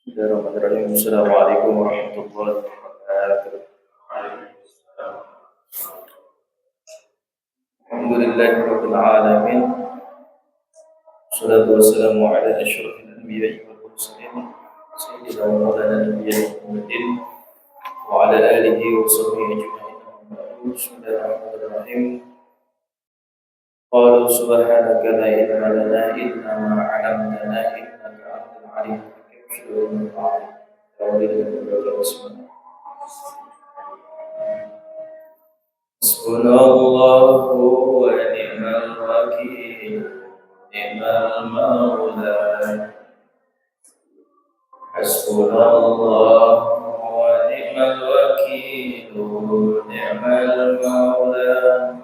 Bismillahirrahmanirrahim. Assalamualaikum warahmatullahi wabarakatuh. Alhamdulillahirabbil alamin. Wassalatu wassalamu ala asyrofil anbiya'i wal mursalin sayyidina wa maulana nabiyyina Muhammadin wa ala alihi wa sahbihi ajma'in. Bismillahirrahmanirrahim. Qalu subhanaka la ilma lana illa ma 'allamtana innaka antal 'alimul hakim. Hasbunallahu wa ni'mal wakil, ni'mal maula. Hasbunallahu wa ni'mal wakil, ni'mal maula.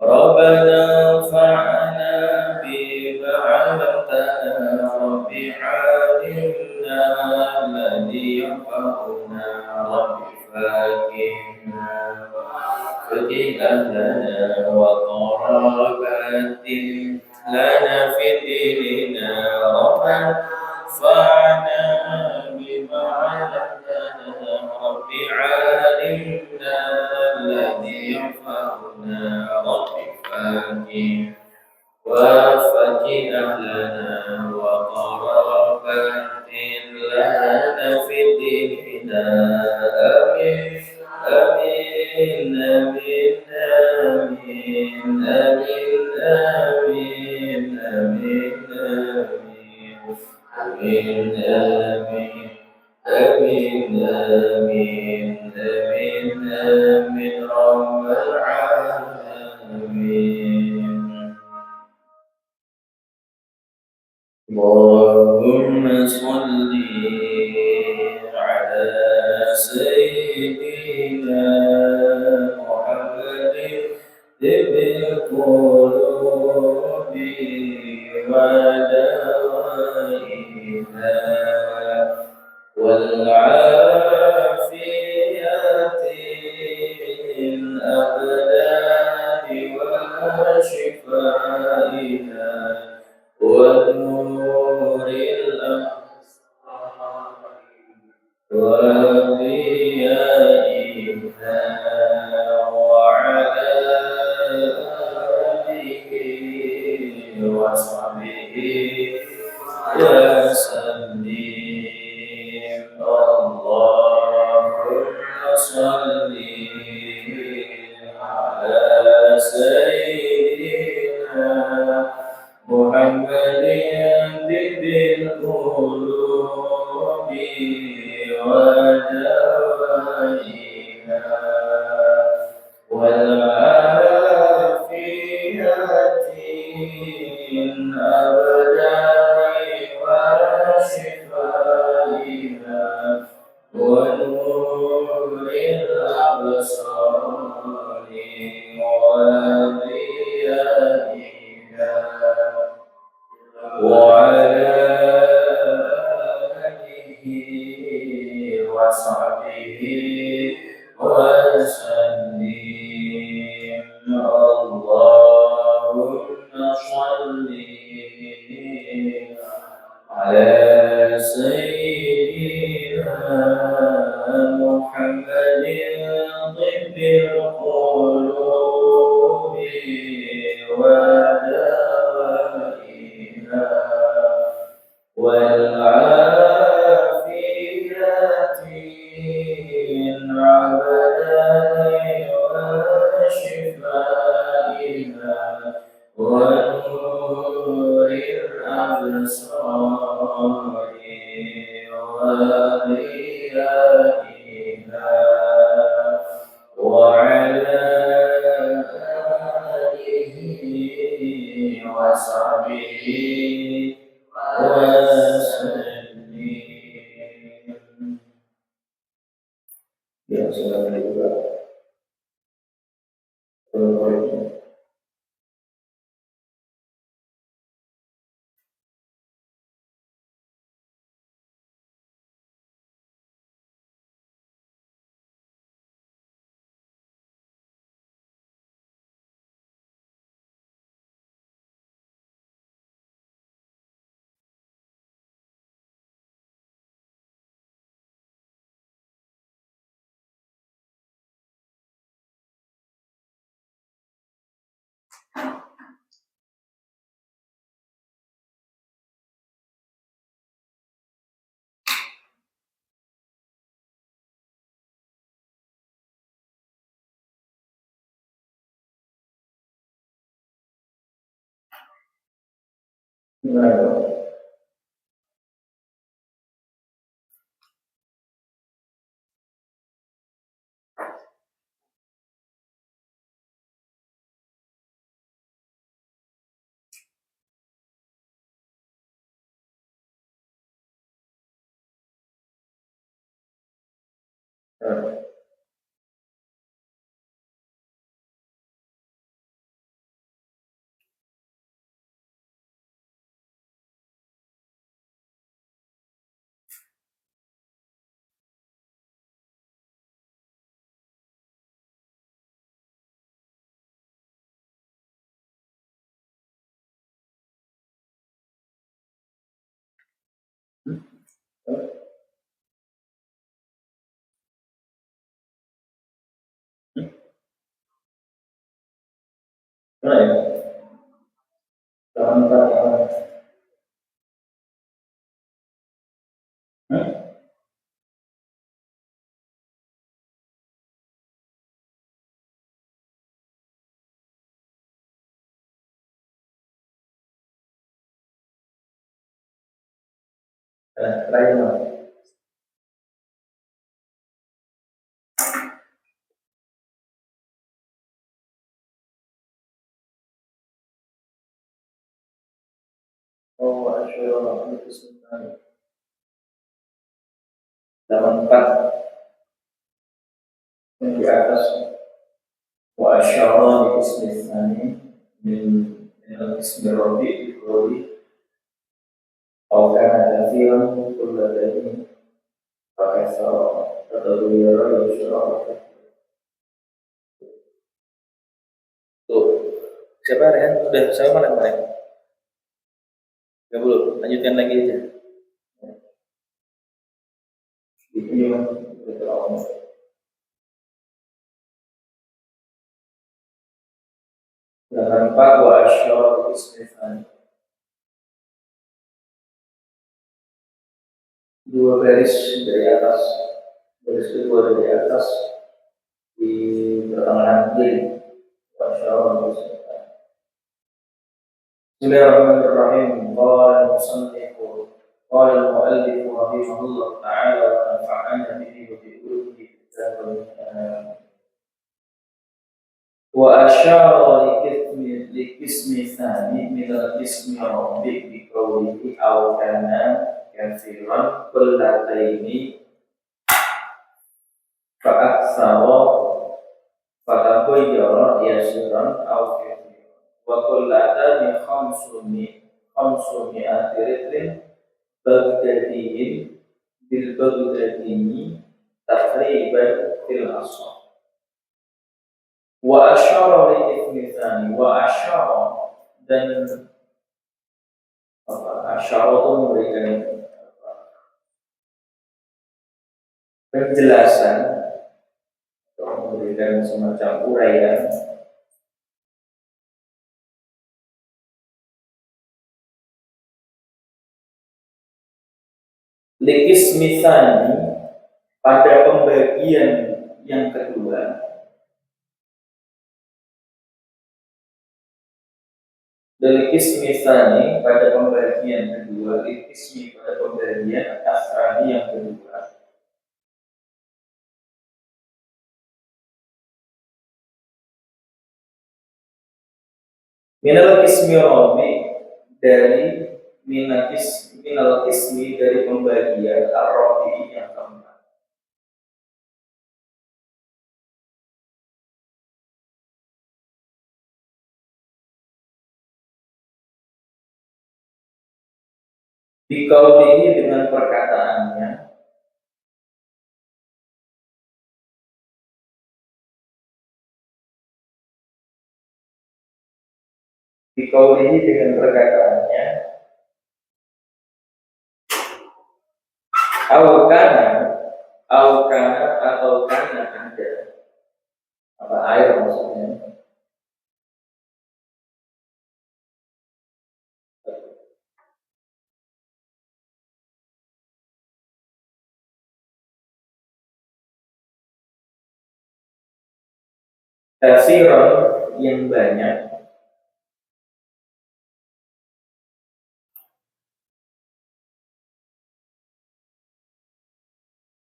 Rabbana fa'na bima 'allamtana, Rabbi 'allimna alladhi yanfa'una, Rabbi faqihna faqihna wa qarabatin lana fi dinina. Rabbana fa'na bima 'allamtana, Rabbi 'allimna alladhi yanfa'una, Rabbi faqihna وفقه أهلنا وقرابات لنا في ديننا. آمين آمين آمين آمين آمين آمين آمين آمين آمين آمين آمين آمين آمين رب العالمين. اللهم صل على سيدنا محمد طب القلوب ودوائها والعافية الأبدان وشفائها ونور الأبصار وضيائها وعلى آله وصحبه وسلم. اللهم صل على سيدنا محمد طب القلوب ودوائها والعافية الأبدان وشفائها ونور الأبصار وضيائها وعلى آله وصحبه وسلم. اللهم صل على سيدنا محمد طب القلوب ودوائها والعافية الأبدان وشفائها ونور الأبصار وضيائها وعلى آله وصحبه وسلم. Ya, assalamualaikum. Gimana? Gimana ya? Jangan yang terakhir Mas. Oh, asyara itu sebenarnya 84 yang di atas wa asyara itu sebenarnya min al-ismi rabi di atau karena kafiran kulla dari pakai atau duyara ya syara. Tuh, siapa Ren? Udah sama mana kemarin? Gak belum, lanjutkan lagi aja. Ini mah betul Allah. Dan 4 wa asyara ismifan. Dua garis dari atas, garis kedua dari atas di pertengahan kiri. Wa asyara ismifan. Bismillahirrahmanirrahim. Qala al-musannif قال المؤلف رحمه الله تعالى ونفعنا به وبعلومه في الكتاب والآيات وأشار لقسم ثاني من القسم ربك بقوله أو كان كثيرا قلتين فأكثر فتغير يسيرا أو كثيرا وقلتان خمسمائة رطل بغدادي بالبغدادي تقريبا في الأصل وأشار لإثم ثاني وأشار dan asyara itu memberikan penjelasan atau memberikan semacam uraian Likismi tsani pada pembagian yang kedua. Likismi tsani pada pembagian kedua, likismi pada pembagian asrani yang kedua. Minal kismi romi dari minal kismi dari pembagian ar-rabi yang keempat. Biqaulihi dengan perkataannya Biqaulihi dengan perkataannya Aukana atau kana ada apa air maksudnya Katsiran yang banyak.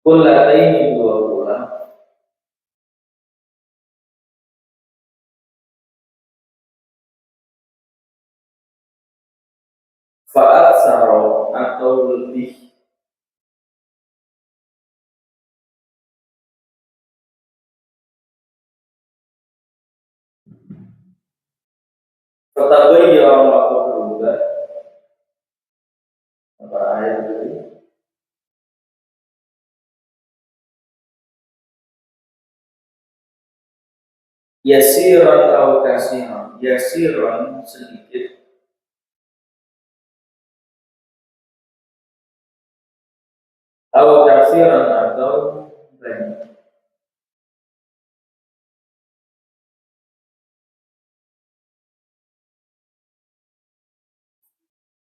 Kullataini dua bulan. Fa'atsaro atau lebih. Fataghayyara maka berubah apa ayat tadi? Yasiran atau kasihan. Yasiran sedikit. Atau kasiran atau banyak.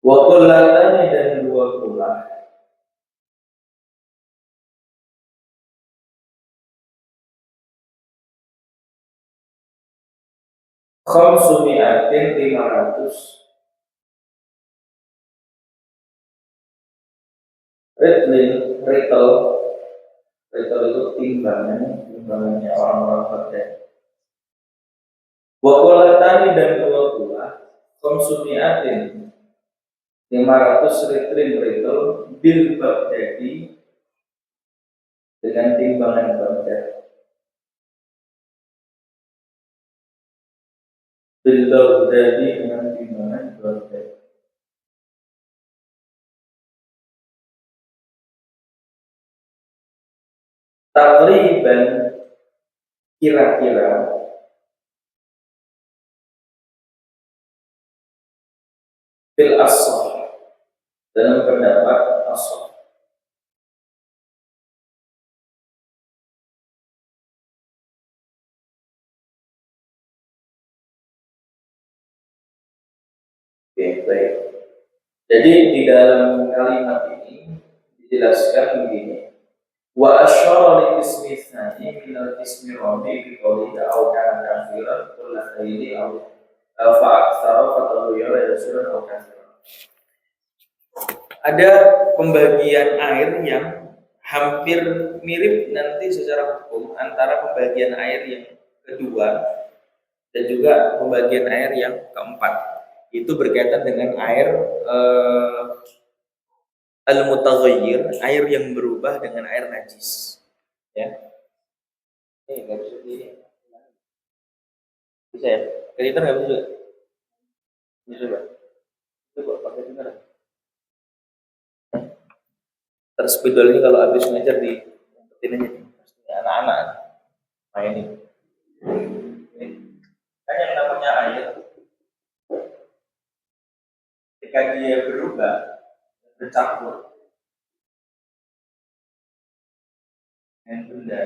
Wa qullatani dan dua pula. Khamsumi'atin 500. Ritel itu timbangannya orang-orang kerja. Wa qullatani dan dua pula. Khamsumi'atin 500 ritel bil Baghdadi dengan timbangan Baghdad. Bil Baghdadi dengan timbangan Baghdad. Takriban kira-kira fil ashar dalam pendapat ashar. Oke, baik. Jadi di dalam kalimat ini dijelaskan begini. Wa asyara li ismi tsani min al-ismi rabi bi qawli aw kana kafiran kullataini aw fa aktsara fa taghayyara yasiran aw kafiran. Ada pembagian air yang hampir mirip nanti secara hukum antara pembagian air yang kedua dan juga pembagian air yang keempat. Itu berkaitan dengan air al-mutaghayyir, air yang berubah dengan air najis. Ya. Ini enggak bisa di bisa ya? Kita enggak bisa. Bisa, Pak. Coba pakai dengar. Terus spidol ini kalau habis ngajar di ini anak-anak mainin. Kan yang namanya air ketika dia berubah bercampur dengan benda,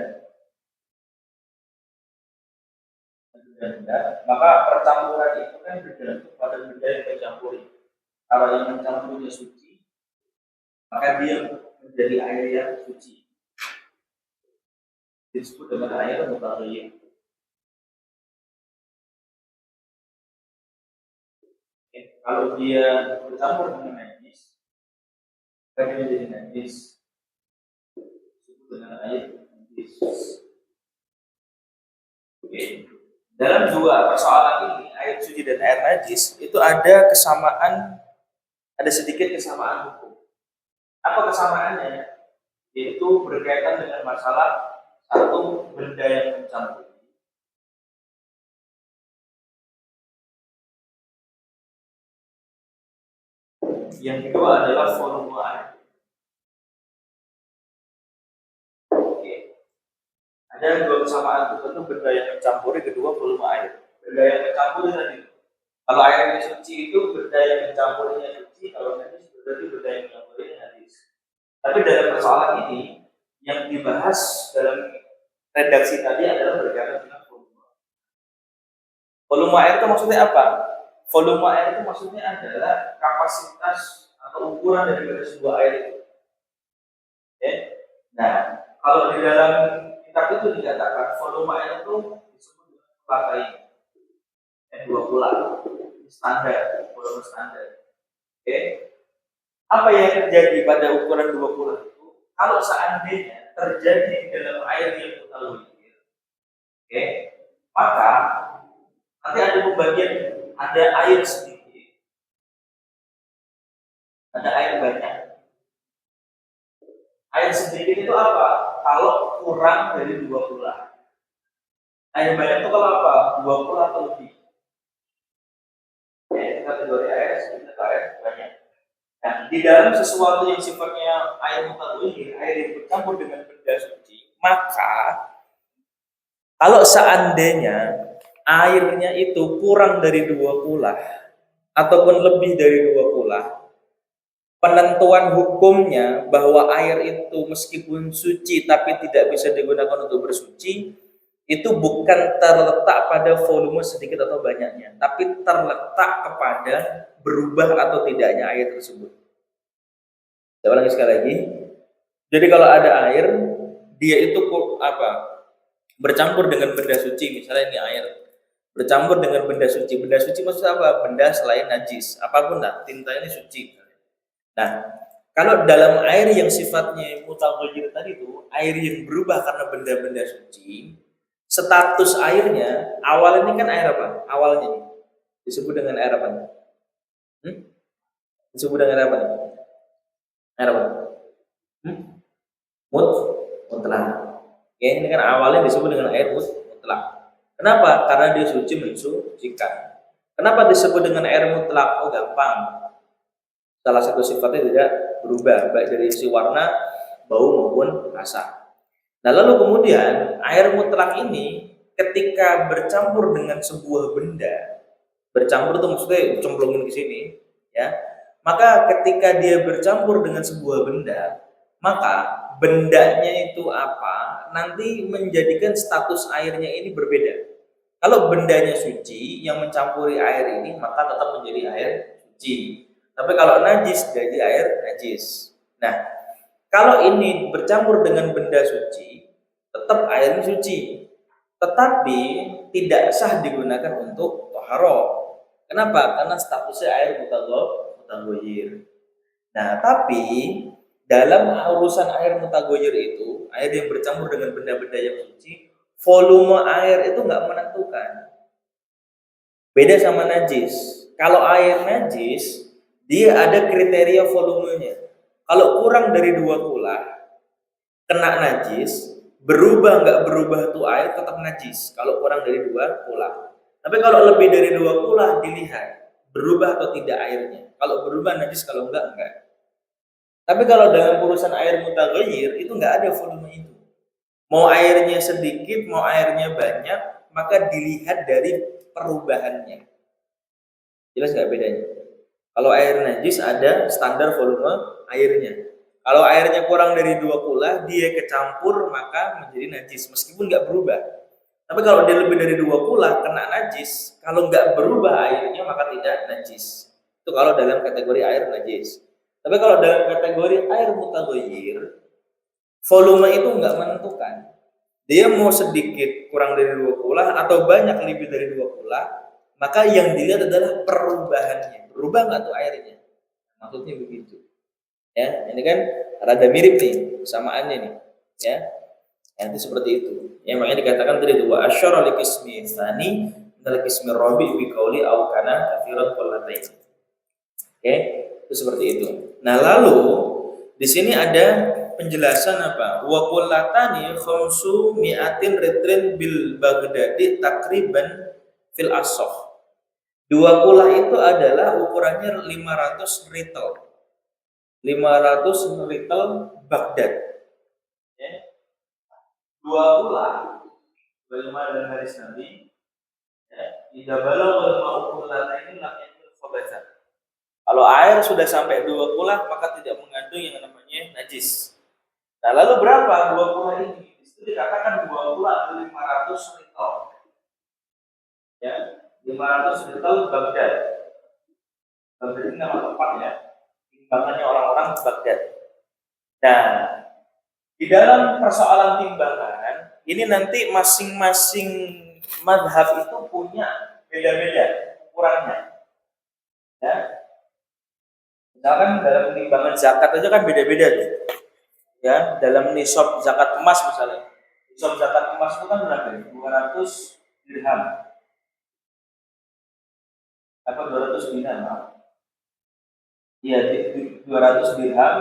maka percampuran itu kan bergantung pada benda yang dicampuri. Kalau yang mencampurnya suci, maka dia menjadi air yang suci. Disebut dengan air mutaghayyir. Kalau dia bercampur dengan najis, maka dia menjadi najis. Disebut dengan air najis. Oke. Dalam dua persoalan ini, air suci dan air najis, itu ada kesamaan, ada sedikit kesamaan hukum. Apa kesamaannya? Yaitu berkaitan dengan masalah satu benda yang mencampur. Yang kedua adalah volume air. Oke. Ada dua kesamaan, tentu benda yang mencampuri, kedua volume air. Benda yang mencampuri tadi. Kalau airnya suci itu benda yang mencampurinya suci, kalau najis berarti benda yang mencampurinya najis. Tapi dalam persoalan ini yang dibahas dalam redaksi tadi adalah berkaitan dengan volume. Volume air itu maksudnya apa? Volume air itu maksudnya adalah kapasitas atau ukuran dari sebuah air itu. Oke. Nah, kalau di dalam kitab itu dikatakan volume air itu disebut dengan pakai dua pula standar, volume standar. Oke. Apa yang terjadi pada ukuran 20 itu? Kalau seandainya terjadi di dalam air yang mutawatir, oke, maka nanti ada pembagian, ada air sedikit, ada air banyak. Air sedikit itu apa? Kalau kurang dari 20. Air banyak itu kalau apa? 20 atau lebih. Ya, kategori air sedikit atau air banyak. Nah, di dalam sesuatu yang sifatnya air mutawatir, air yang bercampur dengan benda suci, maka kalau seandainya airnya itu kurang dari 20 ataupun lebih dari 20, penentuan hukumnya bahwa air itu meskipun suci tapi tidak bisa digunakan untuk bersuci, itu bukan terletak pada volume sedikit atau banyaknya, tapi terletak kepada berubah atau tidaknya air tersebut. Saya ulangi sekali lagi. Jadi kalau ada air, dia itu apa? Bercampur dengan benda suci, misalnya ini air. Bercampur dengan benda suci. Benda suci maksudnya apa? Benda selain najis. Apapun lah, tinta ini suci. Nah, kalau dalam air yang sifatnya mutaghayir tadi itu, air yang berubah karena benda-benda suci, status airnya awal ini kan air apa? Awalnya nih disebut dengan air apa? Disebut dengan air apa? Air apa? Mutlak. Ya, ini kan awalnya disebut dengan air mutlak. Kenapa? Karena dia suci mensucikan. Kenapa disebut dengan air mutlak? Oh, gampang. Salah satu sifatnya tidak berubah, baik dari sisi warna, bau maupun rasa. Nah, lalu kemudian air mutlak ini ketika bercampur dengan sebuah benda, bercampur itu maksudnya cemplungin ke sini, ya. Maka ketika dia bercampur dengan sebuah benda, maka bendanya itu apa? Nanti menjadikan status airnya ini berbeda. Kalau bendanya suci yang mencampuri air ini, maka tetap menjadi air suci. Tapi kalau najis jadi air najis. Nah, kalau ini bercampur dengan benda suci, tetap airnya suci. Tetapi tidak sah digunakan untuk toharo. Kenapa? Karena statusnya air mutaghayir. Nah, tapi dalam urusan air mutaghayir itu, air yang bercampur dengan benda-benda yang suci, volume air itu nggak menentukan. Beda sama najis. Kalau air najis, dia ada kriteria volumenya. Kalau kurang dari 20, kena najis, berubah nggak berubah tuh air tetap najis. Kalau kurang dari 20. Tapi kalau lebih dari 20 dilihat berubah atau tidak airnya. Kalau berubah najis, kalau enggak. Tapi kalau dalam urusan air mutaghayir itu nggak ada volume itu. Mau airnya sedikit, mau airnya banyak, maka dilihat dari perubahannya. Jelas nggak bedanya? Kalau air najis ada standar volume airnya. Kalau airnya kurang dari 20, dia kecampur maka menjadi najis meskipun nggak berubah. Tapi kalau dia lebih dari 20 kena najis, kalau nggak berubah airnya maka tidak najis. Itu kalau dalam kategori air najis. Tapi kalau dalam kategori air mutaghayir, volume itu nggak menentukan. Dia mau sedikit kurang dari 20 atau banyak lebih dari 20, maka yang dilihat adalah perubahannya. Berubah nggak tuh airnya? Maksudnya begitu. Ya, ini kan rada mirip nih kesamaannya nih. Ya, nanti seperti itu. Yang makanya dikatakan tadi itu wa asyara li qismi tsani minal qismi rabi bi qauli au kana katsiran qallatain. Oke, itu seperti itu. Nah, lalu di sini ada penjelasan apa? Wa qullatani khamsu mi'atin ritrin bil Baghdadi takriban fil asah. 2 kula itu adalah ukurannya 500 ritel. 500 ritel Baghdad. Ya. 2 kula bagaimana dengan hadis Nabi? Ya, idza balagha ma'ul ini lamanya khabasa. Kalau air sudah sampai 2 kula maka tidak mengandung yang namanya najis. Nah, lalu berapa 2 kula ini? Itu dikatakan 2 kula 500 ritel. Ya, 500 ritel Baghdad. Baghdad ini nama tempat ya. Timbangannya orang-orang Baghdad. Nah, di dalam persoalan timbangan ini nanti masing-masing mazhab itu punya beda-beda ukurannya. Ya. Misalkan dalam timbangan zakat aja kan beda-beda tuh. Ya, dalam nisab zakat emas misalnya. Nisab zakat emas itu kan berapa? 200 dirham. Apa 200 dinar? Iya, 200 dirham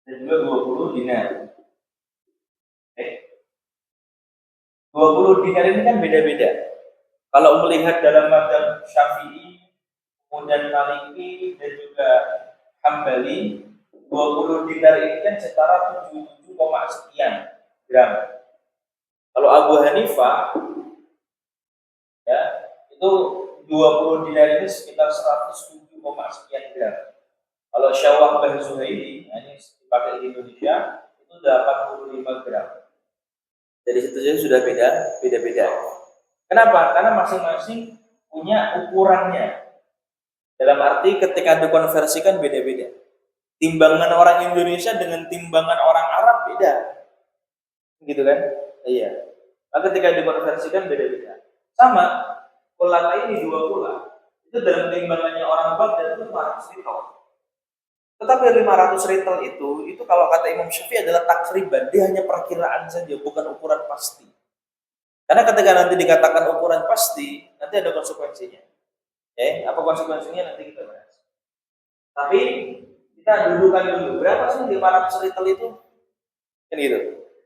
dan juga 20 dinar. 20 dinar ini kan beda-beda. Kalau melihat dalam mazhab Syafi'i, kemudian Maliki dan juga Hambali, 20 dinar ini kan setara 77, sekian gram. Kalau Abu Hanifah ya, itu 20 dinar ini sekitar 107, sekian gram. Kalau Syawah Bah Zuhaili, ini dipakai di Indonesia, itu 85 gram. Dari situ saja sudah beda-beda. Kenapa? Karena masing-masing punya ukurannya. Dalam arti ketika dikonversikan beda-beda. Timbangan orang Indonesia dengan timbangan orang Arab beda. Gitu kan? Iya. Maka ketika dikonversikan beda-beda. Sama, kulata ini 2 kula. Itu dalam timbangannya orang Baghdad itu 500 ritel. Tetapi 500 ritel itu kalau kata Imam Syafi'i adalah takriban, dia hanya perkiraan saja, bukan ukuran pasti. Karena ketika nanti dikatakan ukuran pasti, nanti ada konsekuensinya. Apa konsekuensinya nanti kita bahas. Tapi kita dudukan dulu, berapa sih 500 ritel itu? Kan gitu.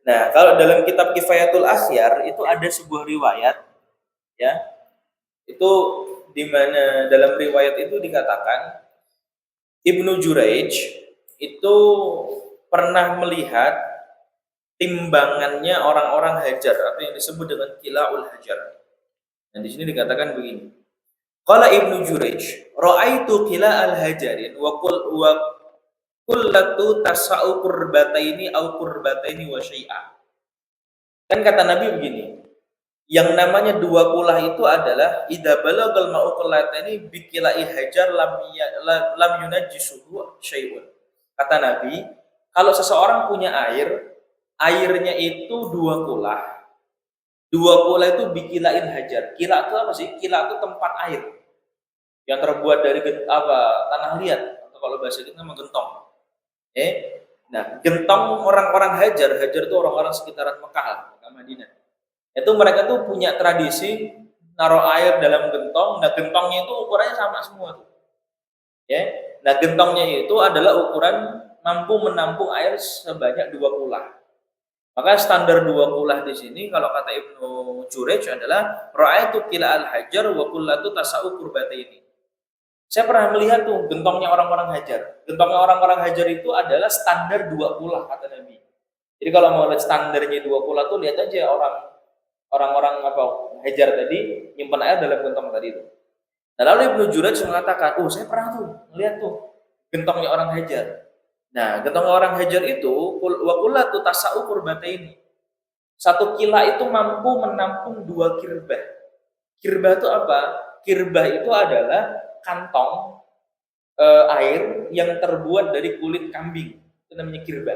Nah, kalau dalam kitab Kifayatul Akhyar itu ada sebuah riwayat, ya, itu di mana dalam riwayat itu dikatakan Ibnu Jurayj itu pernah melihat timbangannya orang-orang Hajar atau yang disebut dengan Kila'ul Hajar. Dan di sini dikatakan begini. Qala Ibnu Jurayj, ra'aitu Kila'al Hajarin wa kullatu tasa'u qurbataini au qurbataini wa syai'a. Kan kata Nabi begini, yang namanya 2 kulah itu adalah idza balagal ma'u qullatani bi kila'i hajar lam yunajjisuhu syai'un. Kata Nabi, kalau seseorang punya airnya itu 2 kulah. 2 kulah itu bi kila'in hajar. Kila itu apa sih? Kila itu tempat air yang terbuat dari tanah liat atau kalau bahasa kita nama gentong. Nah, gentong orang-orang Hajar itu orang-orang sekitaran Mekah, Madinah. Itu mereka tuh punya tradisi naruh air dalam gentong. Nah, gentongnya itu ukurannya sama semua tuh. Nah, gentongnya itu adalah ukuran mampu menampung air sebanyak 2 kulah. Maka standar 2 kulah di sini kalau kata Ibnu Jurayj adalah ra'aitu kila'al hajar wa kullatu tasa'u qurbataini. Saya pernah melihat tuh gentongnya orang-orang Hajar. Gentongnya orang-orang Hajar itu adalah standar 2 kulah kata Nabi. Jadi kalau mau lihat standarnya 2 kulah tuh lihat aja orang-orang Hajar tadi nyimpan air dalam gentong tadi itu. Nah, lalu Ibnu Jurayj mengatakan, saya pernah tuh melihat tuh gentongnya orang Hajar. Nah, gentongnya orang Hajar itu wa kullatu tasa'u qurbataini. 1 kila itu mampu menampung 2 kirbah. Kirbah itu apa? Kirbah itu adalah kantong air yang terbuat dari kulit kambing. Itu namanya kirbah.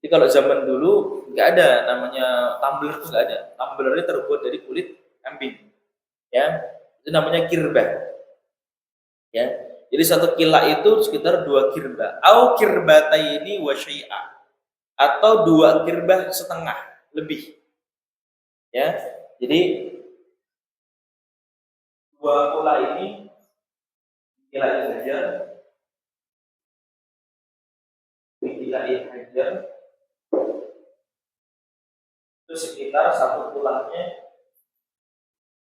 Jadi kalau zaman dulu nggak ada namanya tumbler, itu nggak ada. Tumblernya terbuat dari kulit kambing. Ya, itu namanya kirbah. Ya, jadi 1 kila itu sekitar 2 kirbah. Au kirbataini wa syai'a. Atau 2 kirbah setengah lebih. Ya, jadi 2 kula ini kila'in hajar, itu sekitar 1 kulahnya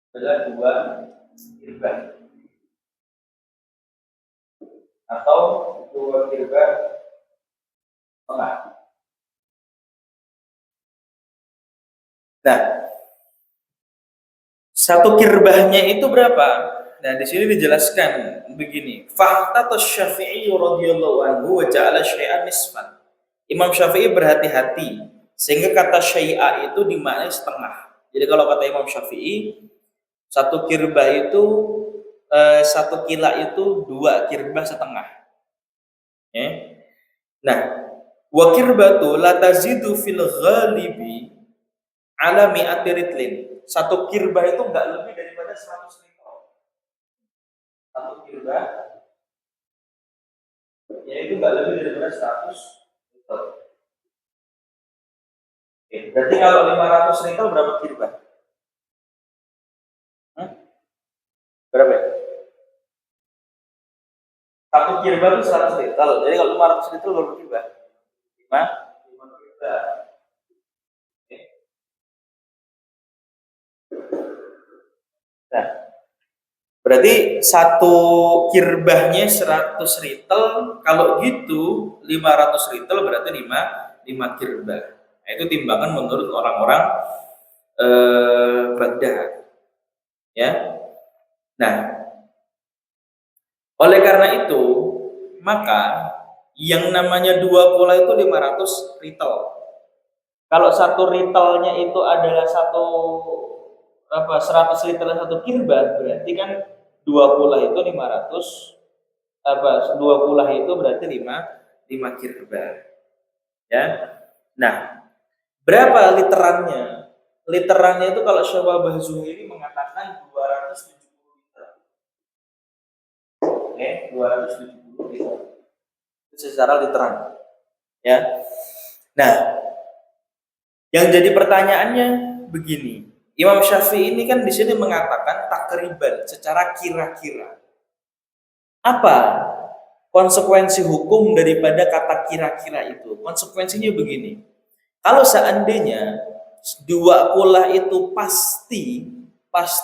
adalah 2 kirbah atau 2 kirbah setengah. Nah, 1 kirbahnya itu berapa? Nah, di sini dijelaskan begini. Fahtatus Syafi'i radhiyallahu anhu wa ja'ala syai'an nisfan. Imam Syafi'i berhati-hati sehingga kata syai'a itu dimaknai setengah. Jadi kalau kata Imam Syafi'i 1 kirbah itu 1 kila itu 2 kirbah setengah. Nah, wa kirbatu la tazidu fil ghalibi ala mi'ati ritlin. Satu kirbah itu enggak lebih daripada 100 ritel. Satu kirbah yaitu enggak lebih daripada 100 ritel. Oke, berarti kalau 500 ritel berapa kirbah? Berapa? Satu kirbah itu 100 ritel. Jadi kalau 500 ritel berapa kirbah? 5 kirbah. Nah, berarti satu kirbahnya 100 ritel, kalau gitu 500 ritel berarti 5 kirbah. Nah, itu timbangan menurut orang-orang Baghdad. Ya. Nah, oleh karena itu, maka yang namanya 2 pula itu 500 ritel. Kalau satu ritelnya itu adalah 100 liter satu kirbah, berarti kan 2 pula itu 500 2 pula itu berarti 5 kirbah. Ya. Nah, berapa literannya? Literannya itu kalau Syababah Zuhairi mengatakan 270 liter. Oke, 270 liter. Itu secara literan. Ya. Nah, yang jadi pertanyaannya begini. Imam Syafi'i ini kan di sini mengatakan takriban, secara kira-kira. Apa konsekuensi hukum daripada kata kira-kira itu? Konsekuensinya begini. Kalau seandainya 2 pula itu pasti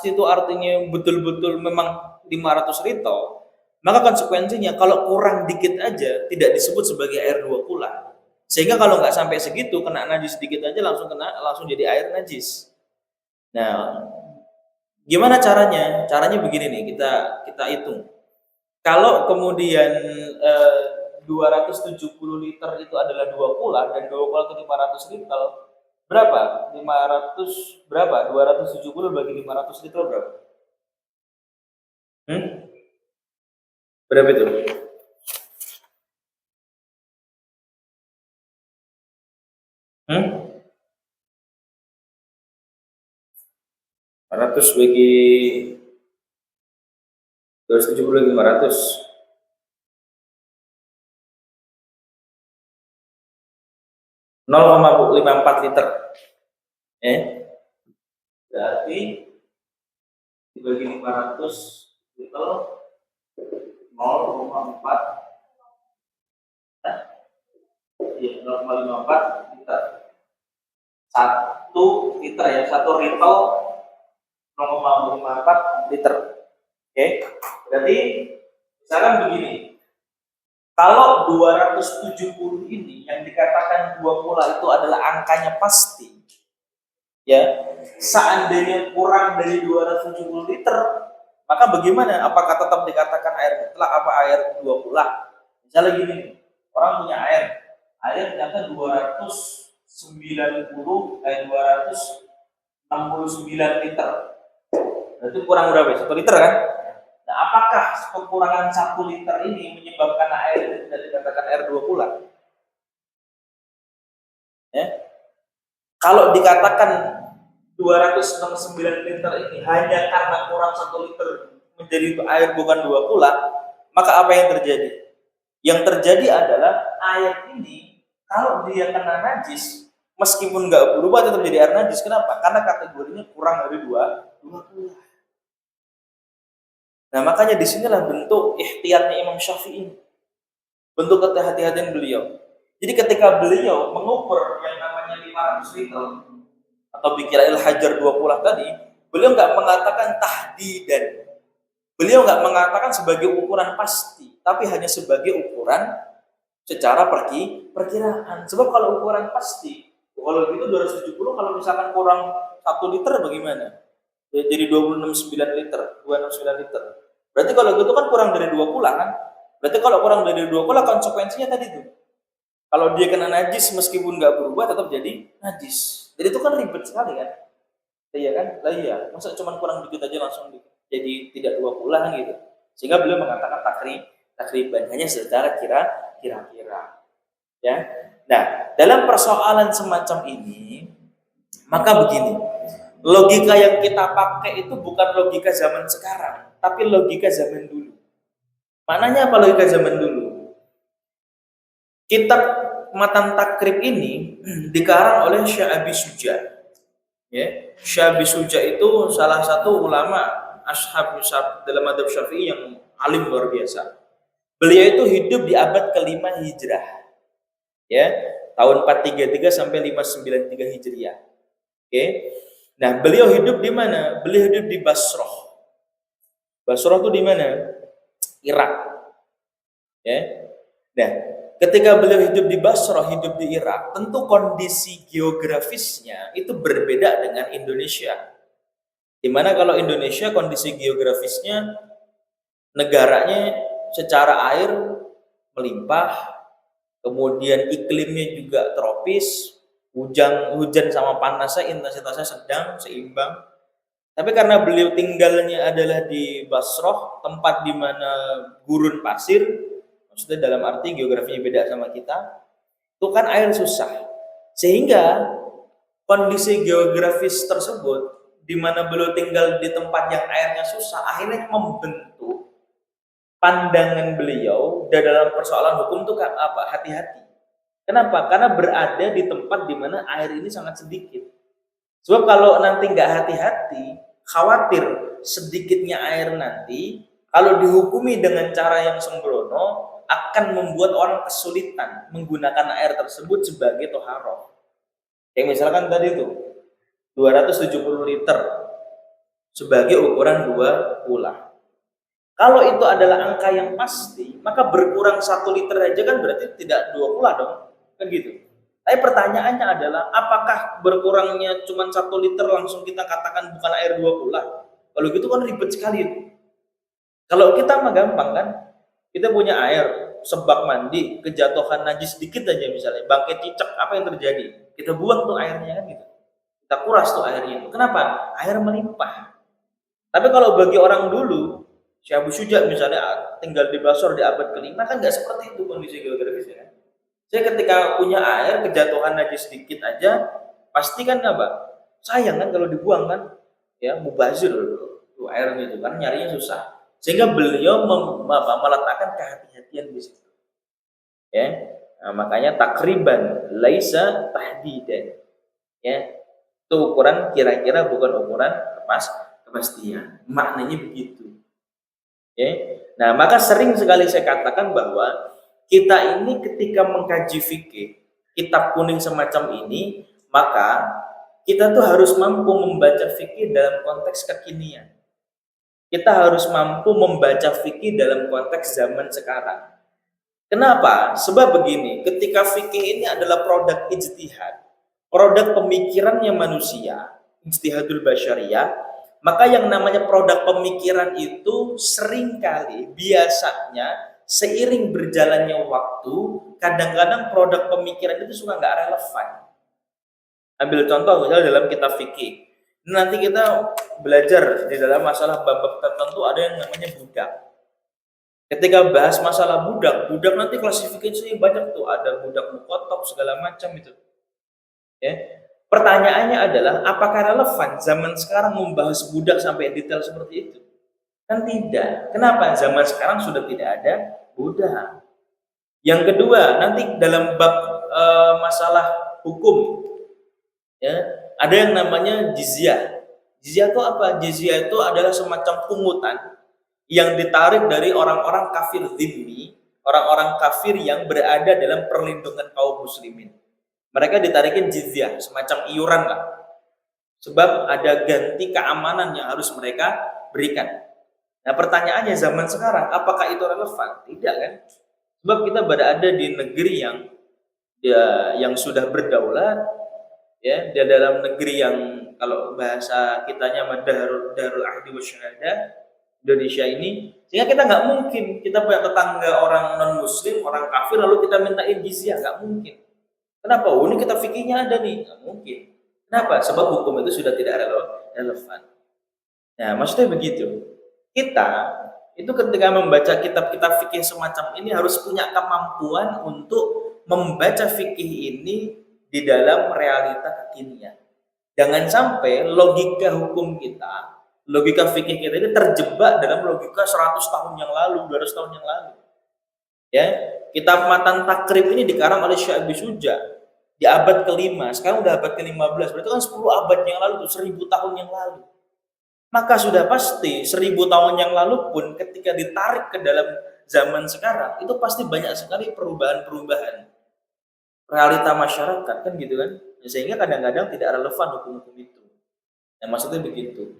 itu artinya betul-betul memang 500 ritel, maka konsekuensinya kalau kurang dikit aja tidak disebut sebagai air 2 pula. Sehingga kalau nggak sampai segitu, kena najis sedikit aja langsung jadi air najis. Nah, gimana caranya? Caranya begini nih, kita hitung. Kalau kemudian 270 liter itu adalah 2 pula dan 2 pula itu 500 liter, berapa? 500 berapa? 270 bagi 500 liter berapa? Berapa itu? Hmm? 400 bagi 270 bagi 500. 0,54 liter. Berarti dibagi 500 liter 0,4 0,54 liter. 1 liter ya, 1 ritel 0,54 liter. Oke. Berarti misalkan begini. Kalau 270 ini yang dikatakan 2 pula itu adalah angkanya pasti. Ya. Seandainya kurang dari 270 liter, maka bagaimana? Apakah tetap dikatakan air mutlak apa air 2 pula? Misalnya gini, orang punya air ternyata 269 liter. Berarti kurang berapa? 1 liter kan? Nah, apakah kekurangan 1 liter ini menyebabkan air itu tidak dikatakan air 2 pula? Ya. Kalau dikatakan 269 liter ini hanya karena kurang 1 liter menjadi air bukan 2 pula, maka apa yang terjadi? Yang terjadi adalah air ini kalau dia kena najis, meskipun nggak berubah tetap jadi air najis. Kenapa? Karena kategorinya kurang dari 2 pula. Nah, makanya disinilah bentuk ihtiyatnya Imam Syafi'i, bentuk kehati-hatian beliau. Jadi ketika beliau mengukur yang namanya 500 liter atau bikira'il hajar 2 pula tadi, beliau nggak mengatakan tahdidan. Beliau nggak mengatakan sebagai ukuran pasti, tapi hanya sebagai ukuran secara perkiraan. Sebab kalau ukuran pasti, kalau gitu 270, kalau misalkan kurang 1 liter bagaimana? Jadi 269 liter. Berarti kalau gitu kan kurang dari 2 pula kan? Berarti kalau kurang dari 2 pula konsekuensinya tadi tuh. Kalau dia kena najis meskipun nggak berubah tetap jadi najis. Jadi itu kan ribet sekali kan? Iya kan? Lah iya, masa cuma kurang dikit aja langsung jadi tidak 2 pula gitu. Sehingga beliau mengatakan takriban hanya secara kira-kira. Ya. Nah, dalam persoalan semacam ini Maka begini, logika yang kita pakai itu bukan logika zaman sekarang, tapi logika zaman dulu. Maknanya apa logika zaman dulu? Kitab Matan Takrib ini dikarang oleh Syekh Abi Suja. Ya, Syekh Abi Suja itu salah satu ulama ashab dalam madhab Syafi'i yang alim luar biasa. Beliau itu hidup di abad ke-5 Hijrah. Ya, tahun 433 sampai 593 Hijriah. Oke. Nah, beliau hidup di mana? Beliau hidup di Basrah. Basrah itu di mana? Irak. Ya. Nah, ketika beliau hidup di Basrah, hidup di Irak, tentu kondisi geografisnya itu berbeda dengan Indonesia. Dimana kalau Indonesia kondisi geografisnya negaranya secara air melimpah, kemudian iklimnya juga tropis, hujan sama panasnya intensitasnya sedang, seimbang. Tapi karena beliau tinggalnya adalah di Basrah, tempat di mana gurun pasir, maksudnya dalam arti geografinya beda sama kita, itu kan air susah. Sehingga kondisi geografis tersebut, di mana beliau tinggal di tempat yang airnya susah, akhirnya membentuk pandangan beliau dalam persoalan hukum itu apa? Hati-hati. Kenapa? Karena berada di tempat di mana air ini sangat sedikit. Sebab kalau nanti nggak hati-hati, khawatir sedikitnya air nanti, kalau dihukumi dengan cara yang sembrono, akan membuat orang kesulitan menggunakan air tersebut sebagai toharoh. Kayak misalkan tadi itu 270 liter sebagai ukuran 2 kula. Kalau itu adalah angka yang pasti, maka berkurang 1 liter aja kan berarti tidak 2 kula dong, kan gitu. Tapi pertanyaannya adalah, apakah berkurangnya cuma 1 liter langsung kita katakan bukan air 2 kula? Kalau gitu kan ribet sekali itu. Kalau kita mah gampang kan, kita punya air, sebak mandi, kejatuhan najis sedikit aja misalnya, bangkai cicak, apa yang terjadi? Kita buang tuh airnya kan gitu. Kita kuras tuh airnya. Kenapa? Air melimpah. Tapi kalau bagi orang dulu, Syekh Abu Syuja misalnya tinggal di Basrah di abad ke-5 kan nggak seperti itu kondisi geografisnya kan. Saya ketika punya air kejatuhan najis sedikit aja pasti kan apa? Sayang kan kalau dibuang kan, ya mubazir tuh airnya itu kan nyarinya susah. Sehingga beliau meletakkan kehati-hatian di situ. Ya, nah, makanya takriban laisa tahdidan. Ya, itu ukuran kira-kira bukan ukuran kepastian. Maknanya begitu. Okay. Nah, maka sering sekali saya katakan bahwa kita ini ketika mengkaji fikih, kitab kuning semacam ini, maka kita tuh harus mampu membaca fikih dalam konteks kekinian. Kita harus mampu membaca fikih dalam konteks zaman sekarang. Kenapa? Sebab begini, ketika fikih ini adalah produk ijtihad, produk pemikirannya manusia, ijtihadul basyariyah, maka yang namanya produk pemikiran itu seringkali biasanya seiring berjalannya waktu, kadang-kadang produk pemikiran itu suka nggak relevan. Ambil contoh misalnya dalam kitab fikih. Nanti kita belajar di dalam masalah bab-bab tertentu ada yang namanya budak. Ketika bahas masalah budak nanti klasifikasinya banyak tuh, ada budak mukotob segala macam itu. Ya. Pertanyaannya adalah, apakah relevan zaman sekarang membahas budak sampai detail seperti itu? Kan tidak. Kenapa? Zaman sekarang sudah tidak ada budak. Yang kedua, nanti dalam bab masalah hukum, ya, ada yang namanya jizyah. Jizyah itu apa? Jizyah itu adalah semacam pungutan yang ditarik dari orang-orang kafir dhimmi, orang-orang kafir yang berada dalam perlindungan kaum muslimin. Mereka ditarikin jizyah, semacam iuran lah. Sebab ada ganti keamanan yang harus mereka berikan. Nah, pertanyaannya zaman sekarang, apakah itu relevan? Tidak kan? Sebab kita berada di negeri yang sudah berdaulat, ya, di dalam negeri yang kalau bahasa kitanya darul ahdi wa syahadah, Indonesia ini, sehingga kita nggak mungkin kita punya tetangga orang non muslim, orang kafir lalu kita mintain jizyah, nggak mungkin. Kenapa? Oh, ini kita fikihnya ada nih. Nggak mungkin. Kenapa? Sebab hukum itu sudah tidak relevan. Nah, maksudnya begitu. Kita itu ketika membaca kitab-kitab fikih semacam ini harus punya kemampuan untuk membaca fikih ini di dalam realita kekinian. Jangan sampai logika hukum kita, logika fikih kita ini terjebak dalam logika 100 tahun yang lalu, 200 tahun yang lalu. Ya, kitab Matan Takrib ini dikarang oleh Syekh Abi Suja di abad ke-5, sekarang udah abad ke-15, berarti kan 10 abad yang lalu, 1000 tahun yang lalu. Maka sudah pasti 1000 tahun yang lalu pun ketika ditarik ke dalam zaman sekarang, itu pasti banyak sekali perubahan-perubahan realita masyarakat, kan gitu kan. Sehingga kadang-kadang tidak relevan hukum-hukum itu. Nah, maksudnya begitu.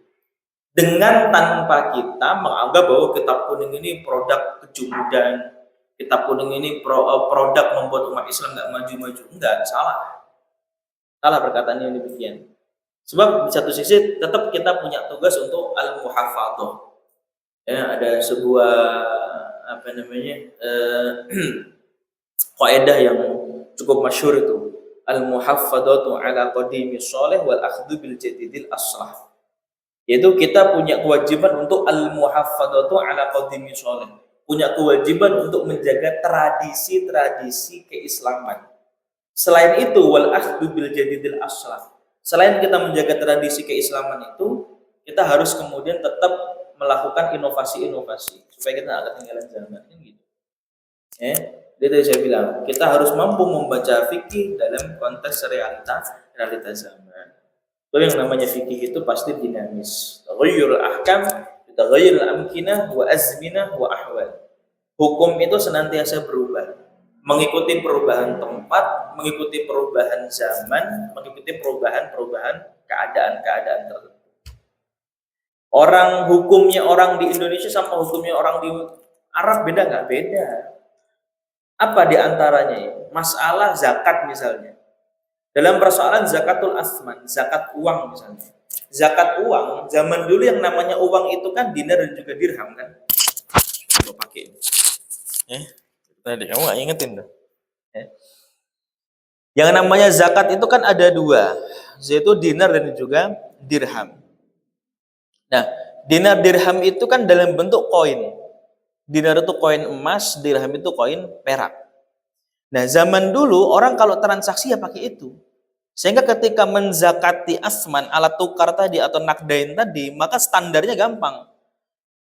Dengan tanpa kita menganggap bahwa kitab kuning ini produk kejumudan, kitab kuning ini produk membuat umat Islam nggak maju-maju. Enggak, salah. Salah perkataannya demikian. Sebab di satu sisi tetap kita punya tugas untuk al-muhafadzah. Ya, ada sebuah kaidah yang cukup masyhur itu, al-muhafadzatu ala qadimi sholih wal akhdhu bil jadidil aslah. Yaitu kita punya kewajiban untuk al-muhafadzatu ala qadimi sholih, punya kewajiban untuk menjaga tradisi-tradisi keislaman. Selain itu wal akhdhu bil jadidil aslah, selain kita menjaga tradisi keislaman itu, kita harus kemudian tetap melakukan inovasi-inovasi supaya kita nggak ketinggalan zaman, gitu. Jadi saya bilang, kita harus mampu membaca fikih dalam konteks realita zaman. Jadi yang namanya fikih itu pasti dinamis. Taghayyurul ahkam, taghayyurul amkinah wa azminah wa ahwal. Hukum itu senantiasa berubah, mengikuti perubahan tempat, mengikuti perubahan zaman, mengikuti perubahan-perubahan keadaan-keadaan tertentu. Hukumnya orang di Indonesia sama hukumnya orang di Arab beda nggak? Beda. Apa diantaranya? Masalah zakat misalnya. Dalam persoalan zakatul asman, zakat uang misalnya. Zakat uang, zaman dulu yang namanya uang itu kan dinar dan juga dirham kan? Coba pakai ini. Tadi kamu nggak ingetin tuh. Yang namanya zakat itu kan ada dua, yaitu dinar dan juga dirham. Nah, dinar dirham itu kan dalam bentuk koin. Dinar itu koin emas, dirham itu koin perak. Nah, zaman dulu orang kalau transaksi ya pakai itu. Sehingga ketika menzakati asman, alat tukar tadi atau nakdain tadi, maka standarnya gampang.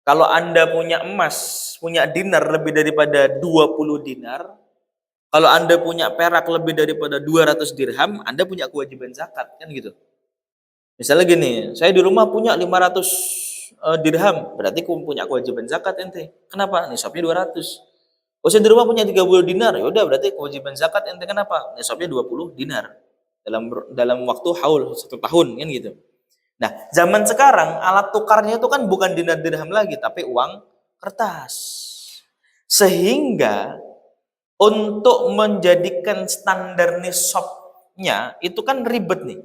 Kalau Anda punya emas, punya dinar lebih daripada 20 dinar, kalau Anda punya perak lebih daripada 200 dirham, Anda punya kewajiban zakat, kan gitu. Misalnya gini, saya di rumah punya 500 dirham, berarti punya kewajiban zakat ente. Kenapa? Nisabnya 200. Kalau saya di rumah punya 30 dinar, ya udah berarti kewajiban zakat ente kenapa? Nisabnya 20 dinar. Dalam waktu haul 1 tahun, kan gitu. Nah, zaman sekarang alat tukarnya itu kan bukan dinar dirham lagi, tapi uang kertas. Sehingga untuk menjadikan standar nisabnya itu kan ribet nih.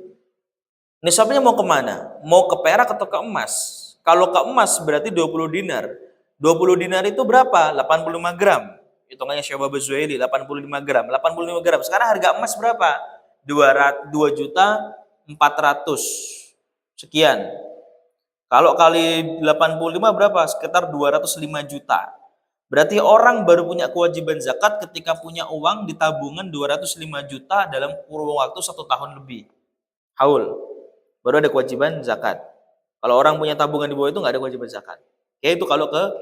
Nisabnya mau kemana? Mau ke perak atau ke emas? Kalau ke emas berarti 20 dinar. 20 dinar itu berapa? 85 gram. Hitungannya Syabab Zuhaili, 85 gram. 85 gram. Sekarang harga emas berapa? 2.400.000 sekian. Kalau kali 85 berapa? Sekitar 205 juta. Berarti orang baru punya kewajiban zakat ketika punya uang di tabungan 205 juta dalam kurun waktu 1 tahun lebih. Haul. Baru ada kewajiban zakat. Kalau orang punya tabungan di bawah itu nggak ada kewajiban zakat. Yaitu kalau ke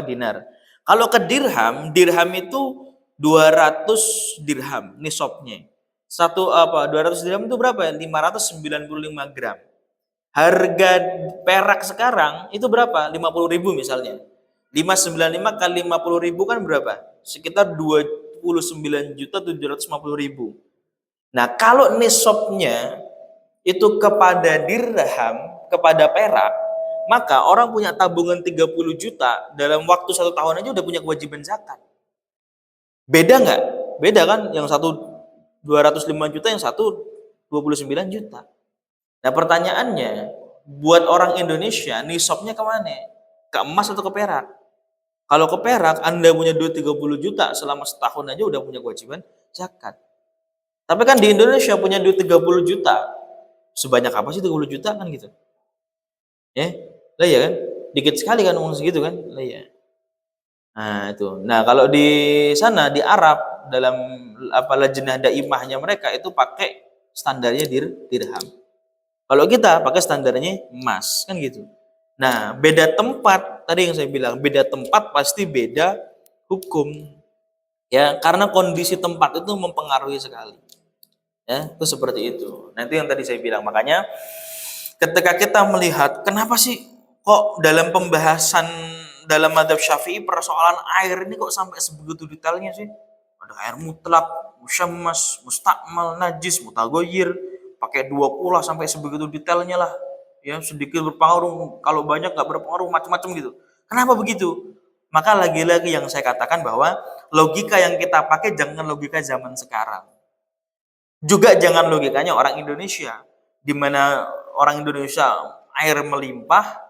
dinar. Kalau ke dirham itu 200 dirham nisabnya. 200 dirham itu berapa ya? 595 gram. Harga perak sekarang itu berapa? 50.000 misalnya. 595 kali 50.000 kan berapa? Sekitar 29.750.000. Nah, kalau nisabnya itu kepada dirham, kepada perak, maka orang punya tabungan 30 juta dalam waktu 1 tahun aja udah punya kewajiban zakat. Beda nggak? Beda kan? Yang satu 205 juta, yang satu 29 juta. Nah, pertanyaannya, buat orang Indonesia, nisabnya kemana? Ke emas atau ke perak? Kalau ke perak, Anda punya duit 30 juta selama setahun aja udah punya kewajiban zakat. Tapi kan di Indonesia punya duit 30 juta, sebanyak apa sih 30 juta kan gitu? Lah ya kan? Dikit sekali kan uang segitu kan? Lah ya. Nah, itu. Nah, kalau di sana di Arab dalam lajnah daimahnya mereka itu pakai standarnya dirham. Kalau kita pakai standarnya emas, kan gitu. Nah, beda tempat, tadi yang saya bilang, beda tempat pasti beda hukum. Ya, karena kondisi tempat itu mempengaruhi sekali. Ya, itu seperti itu. Nah, itu yang tadi saya bilang. Makanya ketika kita melihat kenapa sih kok dalam pembahasan dalam madzhab Syafi'i persoalan air ini kok sampai sebegitu detailnya sih? Ada air mutlak, musyammas, mustakmal, najis, mutaghayyir, pakai dua pula sampai sebegitu detailnya lah. Ya, sedikit berpengaruh, kalau banyak nggak berpengaruh macam-macam gitu. Kenapa begitu? Maka lagi-lagi yang saya katakan bahwa logika yang kita pakai jangan logika zaman sekarang. Juga jangan logikanya orang Indonesia, di mana orang Indonesia air melimpah,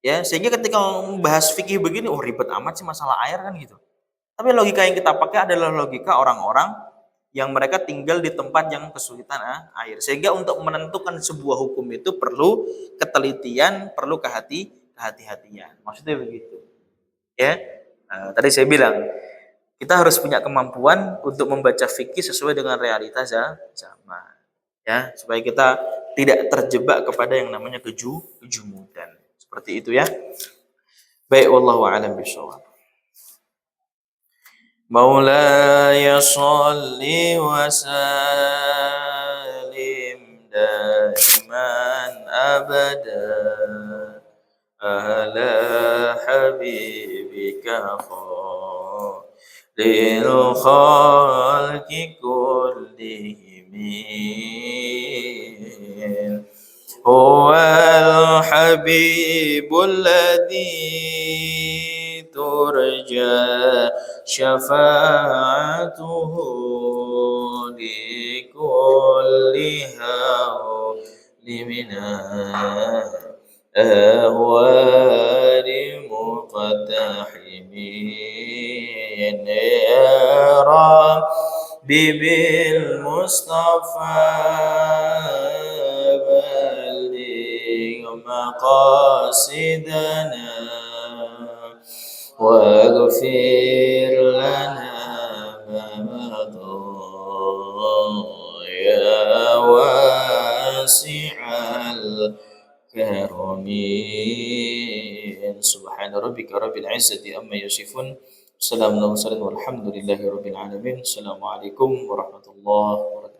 ya sehingga ketika membahas fikih begini, oh ribet amat sih masalah air kan gitu. Tapi logika yang kita pakai adalah logika orang-orang yang mereka tinggal di tempat yang kesulitan air, sehingga untuk menentukan sebuah hukum itu perlu ketelitian, perlu kehati-hatian. Maksudnya begitu, ya. Nah, tadi saya bilang kita harus punya kemampuan untuk membaca fikih sesuai dengan realitas zaman, ya, supaya kita tidak terjebak kepada yang namanya kejumudan. Seperti itu ya. Baik, wallahu a'lam bishawab. Maulaya shalli wa sallim daiman abada ala habibika lil khalqi kullihim huwal habibul ladzi turja syafa'atuhu li kulli hawli ahwali muqtahimin ya Rabbi bil Mustafa balligh maqasidana واغفر لنا ما مضى يا واسع الكرم سبحان ربك رب العزة أما يصفون سلام على المرسلين والحمد لله رب العالمين السلام عليكم ورحمة الله وبركاته.